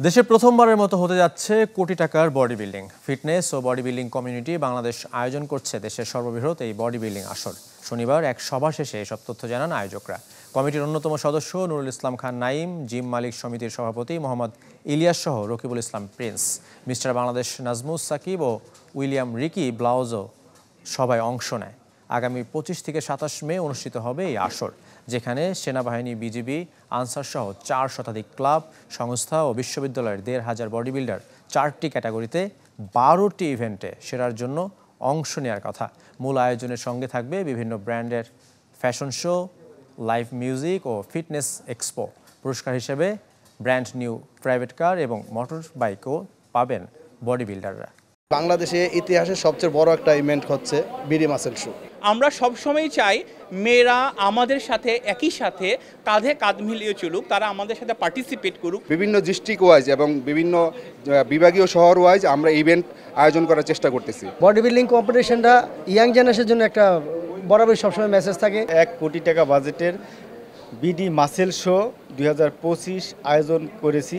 দেশে প্রথমবারের মতো হতে যাচ্ছে কোটি টাকার বডি বিল্ডিং। ফিটনেস ও বডি বিল্ডিং কমিউনিটি বাংলাদেশ আয়োজন করছে দেশের সর্ববৃহৎ এই বডি বিল্ডিং আসর। শনিবার এক সভা শেষে এসব তথ্য জানান আয়োজকরা। কমিটির অন্যতম সদস্য নুরুল ইসলাম খান নাইম, জিম মালিক সমিতির সভাপতি মোহাম্মদ ইলিয়াস সহ রকিবুল ইসলাম প্রিন্স, মিস্টার বাংলাদেশ নাজমুস সাকিব ও উইলিয়াম রিকি ব্লাউজও সভায় অংশ নেয়। আগামী 25 থেকে 27 মে অনুষ্ঠিত হবে এই আসর, যেখানে সেনাবাহিনী, বিজিবি, আনসার সহ 4 শতাধিক ক্লাব, সংস্থা ও বিশ্ববিদ্যালয়ের 1,500 বডি বিল্ডার 4টি ক্যাটাগরিতে 12টি ইভেন্টে সেরার জন্য অংশ নেওয়ার কথা। মূল আয়োজনের সঙ্গে থাকবে বিভিন্ন ব্র্যান্ডের ফ্যাশন শো, লাইভ মিউজিক ও ফিটনেস এক্সপো। পুরস্কার হিসেবে ব্র্যান্ড নিউ প্রাইভেট কার এবং মোটর বাইকও পাবেন বডি বিল্ডাররা। বাংলাদেশে ইতিহাসের সবচেয়ে বড় একটা ইভেন্ট হচ্ছে বিডি মাসেল শো। আমরা সবসময় চাই মেয়েরা আমাদের সাথে একই সাথে কাঁধে কাঁধ মিলিয়ে চলুক, তারা আমাদের সাথে পার্টিসিপেট করুক। বিভিন্ন ডিস্ট্রিক্ট ওয়াইজ এবং বিভিন্ন বিভাগীয় শহর ওয়াইজ আমরা ইভেন্ট আয়োজন করার চেষ্টা করতেছি। বডি বিল্ডিং কম্পিটিশনটা ইয়াং জেনারেশনের জন্য একটা বরাবর সবসময় মেসেজ থাকে। 1 কোটি টাকা বাজেটের বিডি মাসেল শো 2025 আয়োজন করেছি।